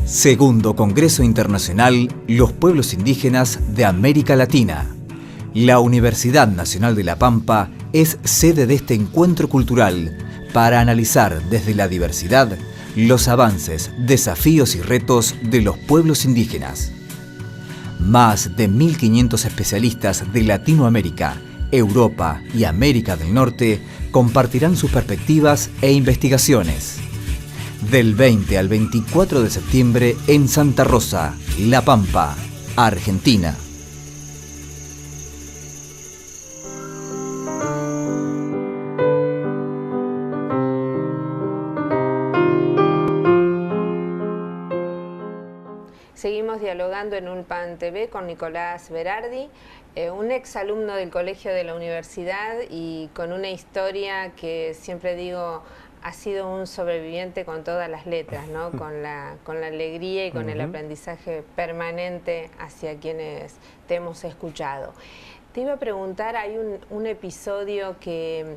Segundo Congreso Internacional Los Pueblos Indígenas de América Latina. La Universidad Nacional de La Pampa es sede de este encuentro cultural para analizar desde la diversidad los avances, desafíos y retos de los pueblos indígenas. Más de 1.500 especialistas de Latinoamérica, Europa y América del Norte compartirán sus perspectivas e investigaciones. Del 20 al 24 de septiembre en Santa Rosa, La Pampa, Argentina. Seguimos dialogando en UNPAN TV con Nicolás Berardi, un exalumno del colegio de la universidad y con una historia que siempre digo ha sido un sobreviviente con todas las letras, ¿no? Con la alegría y con el aprendizaje permanente hacia quienes te hemos escuchado. Te iba a preguntar, hay un episodio que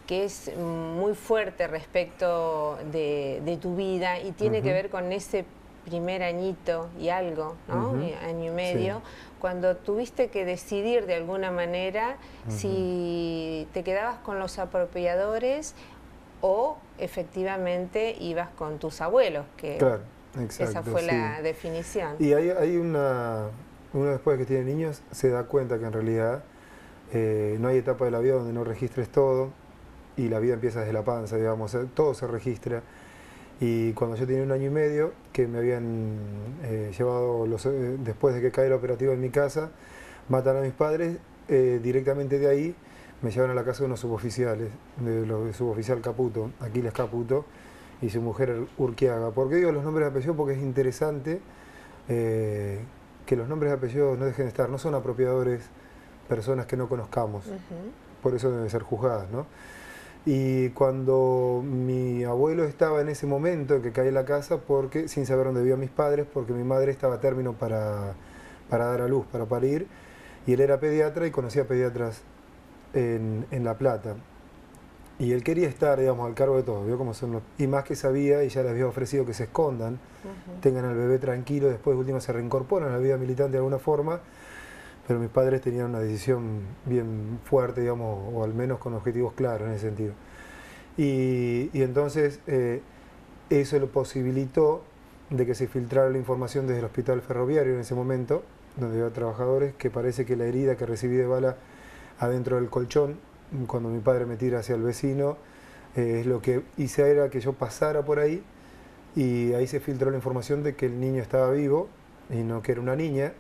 es muy fuerte respecto de tu vida y tiene que ver con ese primer añito y algo, ¿no? Año y medio, sí. Cuando tuviste que decidir de alguna manera si te quedabas con los apropiadores o efectivamente ibas con tus abuelos, que claro, exacto, esa fue la definición. Y hay uno después que tiene niños se da cuenta que en realidad no hay etapa de la vida donde no registres todo y la vida empieza desde la panza, digamos, todo se registra. Y cuando yo tenía 1 año y medio, que me habían llevado, después de que cae el operativo en mi casa, matan a mis padres, directamente de ahí me llevan a la casa de unos suboficiales, de suboficial Caputo, Aquiles Caputo, y su mujer Urquiaga. ¿Por qué digo los nombres de apellido? Porque es interesante que los nombres de apellido no dejen de estar, no son apropiadores personas que no conozcamos, por eso deben ser juzgadas, ¿no? Y cuando mi abuelo estaba en ese momento en que caí en la casa, porque sin saber dónde vivían mis padres, porque mi madre estaba a término para dar a luz, para parir, y él era pediatra y conocía pediatras en La Plata. Y él quería estar, digamos, al cargo de todo, ¿vio cómo son y más que sabía, y ya les había ofrecido que se escondan, tengan al bebé tranquilo, después de última se reincorporan a la vida militante de alguna forma, pero mis padres tenían una decisión bien fuerte, digamos, o al menos con objetivos claros en ese sentido. Y entonces eso lo posibilitó de que se filtrara la información desde el hospital ferroviario en ese momento, donde había trabajadores, que parece que la herida que recibí de bala adentro del colchón, cuando mi padre me tira hacia el vecino, es lo que hice era que yo pasara por ahí, y ahí se filtró la información de que el niño estaba vivo, y no que era una niña,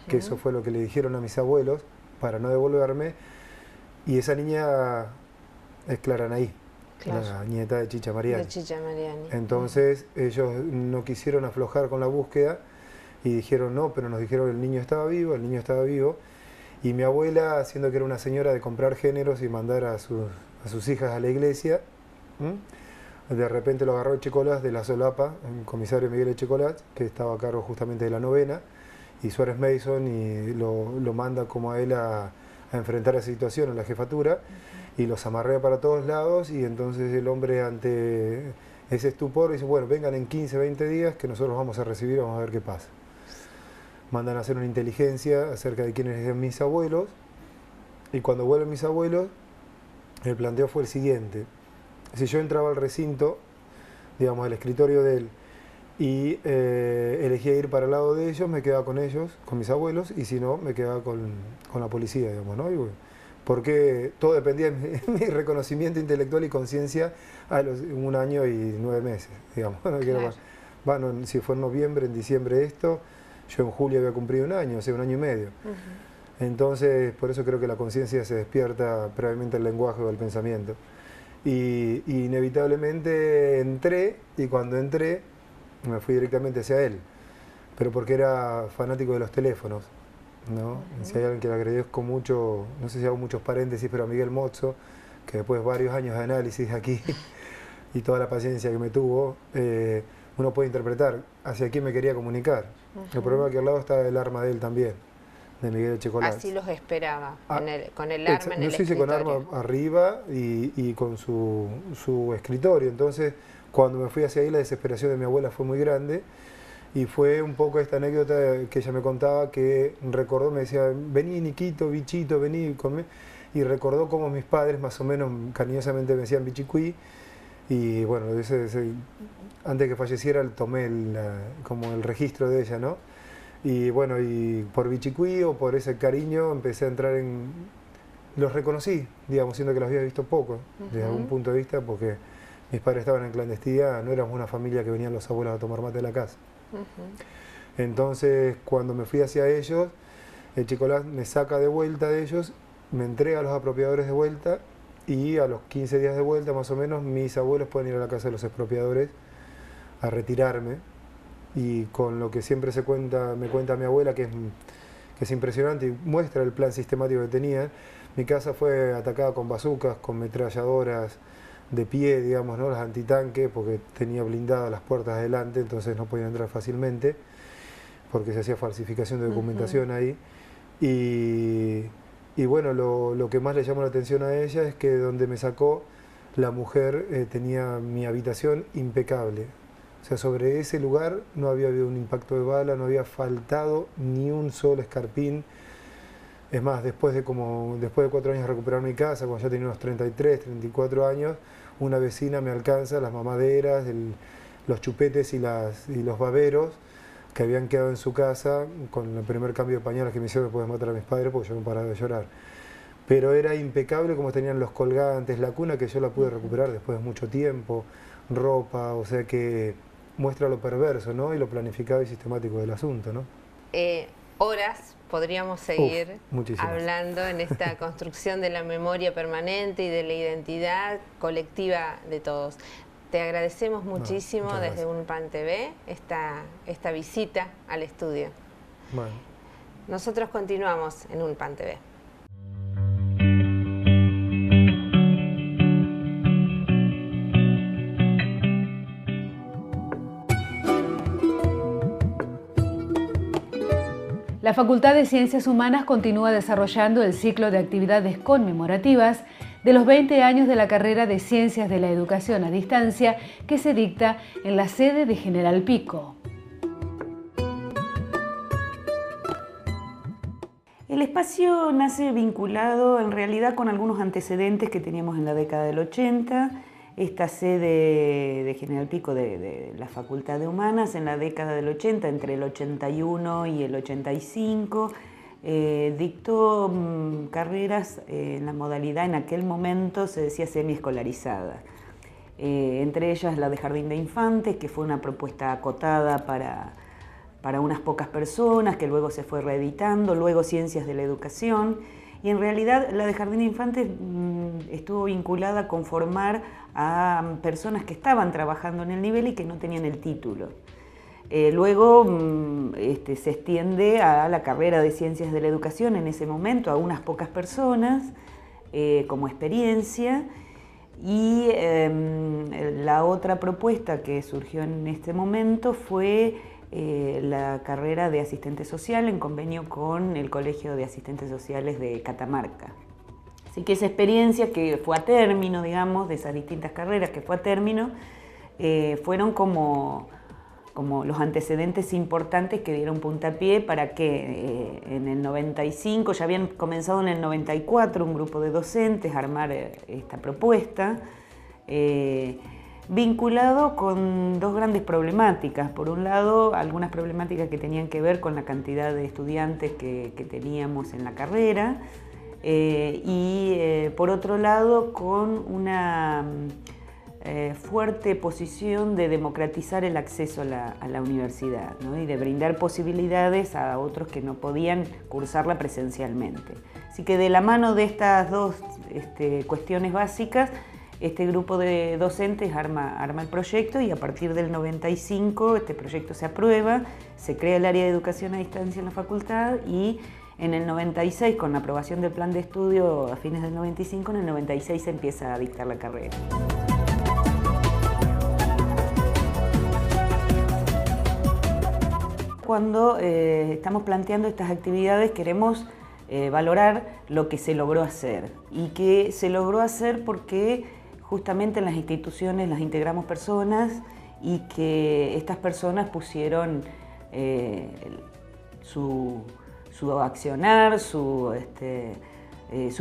que eso fue lo que le dijeron a mis abuelos para no devolverme, y esa niña es Clara Anaí, claro, la nieta de Chicha Mariani. Entonces ellos no quisieron aflojar con la búsqueda y dijeron no, pero nos dijeron que el niño estaba vivo, y mi abuela, siendo que era una señora de comprar géneros y mandar a sus hijas a la iglesia, de repente lo agarró Echecolás de la solapa, el comisario Miguel Echecolás, que estaba a cargo justamente de la novena, y Suárez Mason, y lo manda como a él a enfrentar esa situación en la jefatura, y los amarrea para todos lados, y entonces el hombre ante ese estupor dice, bueno, vengan en 15, 20 días que nosotros vamos a recibir, vamos a ver qué pasa. Mandan a hacer una inteligencia acerca de quiénes eran mis abuelos, y cuando vuelven mis abuelos, el planteo fue el siguiente: si yo entraba al recinto, digamos, el escritorio de él, y elegía ir para el lado de ellos, me quedaba con ellos, con mis abuelos, y si no, me quedaba con la policía, digamos, ¿no? Porque todo dependía de mi reconocimiento intelectual y conciencia a los 1 año y 9 meses, digamos. ¿No? Claro. Bueno, si fue en noviembre, en diciembre esto, yo en julio había cumplido 1 año, o sea, 1 año y medio. Entonces, por eso creo que la conciencia se despierta previamente al lenguaje o al pensamiento. Y inevitablemente entré, y cuando entré, me fui directamente hacia él, pero porque era fanático de los teléfonos, ¿no? Si hay alguien que le agradezco mucho, no sé si hago muchos paréntesis, pero a Miguel Mozzo, que después de varios años de análisis aquí y toda la paciencia que me tuvo, uno puede interpretar hacia quién me quería comunicar. El problema es que al lado está el arma de él también, de Miguel Echecolás. Así los esperaba, con el arma en el escritorio. Con arma arriba y con su escritorio. Entonces, cuando me fui hacia ahí, la desesperación de mi abuela fue muy grande, Y fue un poco esta anécdota que ella me contaba, que recordó, me decía, vení Niquito, bichito, vení conmigo. Y recordó cómo mis padres más o menos cariñosamente me decían bichicuí. Y bueno, antes que falleciera tomé como el registro de ella, ¿no? Y bueno, y por bichicuí o por ese cariño empecé a entrar en... Los reconocí, digamos, siendo que los había visto poco, desde algún punto de vista, porque mis padres estaban en clandestinidad, no éramos una familia que venían los abuelos a tomar mate a la casa. Entonces, cuando me fui hacia ellos, el Chicolás me saca de vuelta de ellos, me entrega a los apropiadores de vuelta, y a los 15 días de vuelta, más o menos, mis abuelos pueden ir a la casa de los expropiadores a retirarme. Y con lo que siempre me cuenta mi abuela, que es impresionante y muestra el plan sistemático que tenía. Mi casa fue atacada con bazucas, con metralladoras de pie, digamos, ¿no? Las antitanques, porque tenía blindadas las puertas adelante, entonces no podían entrar fácilmente, porque se hacía falsificación de documentación ahí. Y bueno, lo que más le llamó la atención a ella es que donde me sacó, la mujer tenía mi habitación impecable. O sea, sobre ese lugar no había habido un impacto de bala, no había faltado ni un solo escarpín. Es más, después de 4 años de recuperar mi casa, cuando ya tenía unos 33, 34 años, una vecina me alcanza las mamaderas, los chupetes y los baberos que habían quedado en su casa con el primer cambio de pañales que me hicieron después de matar a mis padres, porque yo no paraba de llorar. Pero era impecable como tenían los colgantes, la cuna que yo la pude recuperar después de mucho tiempo, ropa, o sea que muestra lo perverso, ¿no? Y lo planificado y sistemático del asunto, ¿no? Horas podríamos seguir hablando en esta construcción de la memoria permanente y de la identidad colectiva de todos. Te agradecemos muchísimo desde UNPAN TV esta visita al estudio. Bueno. Nosotros continuamos en UNPAN TV. La Facultad de Ciencias Humanas continúa desarrollando el ciclo de actividades conmemorativas de los 20 años de la carrera de Ciencias de la Educación a Distancia que se dicta en la sede de General Pico. El espacio nace vinculado en realidad con algunos antecedentes que teníamos en la década del 80. Esta sede de General Pico de la Facultad de Humanas en la década del 80, entre el 81 y el 85, dictó carreras en la modalidad, en aquel momento se decía semiescolarizada. Entre ellas la de Jardín de Infantes, que fue una propuesta acotada para unas pocas personas, que luego se fue reeditando, luego Ciencias de la Educación, y en realidad la de Jardín de Infantes estuvo vinculada con formar a personas que estaban trabajando en el nivel y que no tenían el título. Luego se extiende a la carrera de Ciencias de la Educación en ese momento, a unas pocas personas como experiencia, y la otra propuesta que surgió en este momento fue la carrera de asistente social en convenio con el Colegio de Asistentes Sociales de Catamarca. Así que esa experiencia que fue a término, digamos, de esas distintas carreras que fue a término, fueron como los antecedentes importantes que dieron puntapié para que en el 95, ya habían comenzado en el 94 un grupo de docentes a armar esta propuesta, vinculado con dos grandes problemáticas. Por un lado, algunas problemáticas que tenían que ver con la cantidad de estudiantes que teníamos en la carrera, y por otro lado, con una fuerte posición de democratizar el acceso a la universidad, ¿no? Y de brindar posibilidades a otros que no podían cursarla presencialmente. Así que de la mano de estas dos cuestiones básicas, este grupo de docentes arma el proyecto, y a partir del 95 este proyecto se aprueba, se crea el área de educación a distancia en la facultad, y en el 96, con la aprobación del plan de estudio a fines del 95, en el 96 se empieza a dictar la carrera. Cuando estamos planteando estas actividades queremos valorar lo que se logró hacer, y que se logró hacer porque justamente en las instituciones las integramos personas, y que estas personas pusieron su accionar, su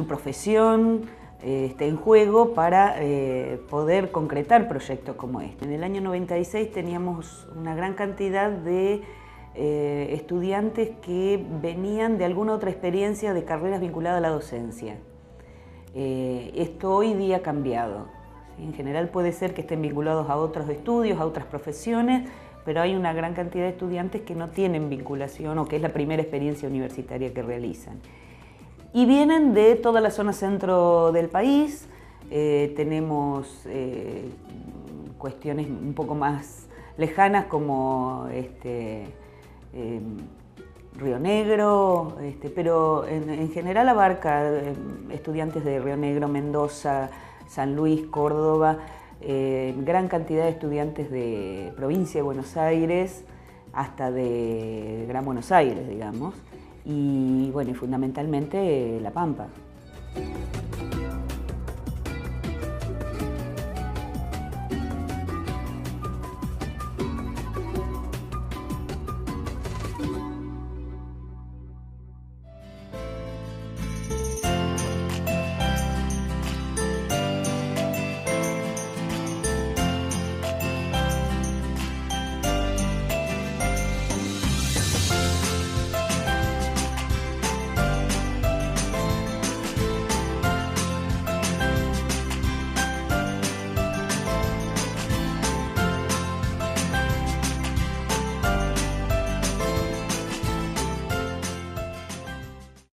profesión en juego para poder concretar proyectos como este. En el año 96 teníamos una gran cantidad de estudiantes que venían de alguna otra experiencia de carreras vinculadas a la docencia. Esto hoy día ha cambiado. ¿Sí? En general puede ser que estén vinculados a otros estudios, a otras profesiones, pero hay una gran cantidad de estudiantes que no tienen vinculación o que es la primera experiencia universitaria que realizan. Y vienen de toda la zona centro del país. Tenemos cuestiones un poco más lejanas como Río Negro, pero en general abarca estudiantes de Río Negro, Mendoza, San Luis, Córdoba, gran cantidad de estudiantes de provincia de Buenos Aires hasta de Gran Buenos Aires, digamos, y bueno, y fundamentalmente La Pampa.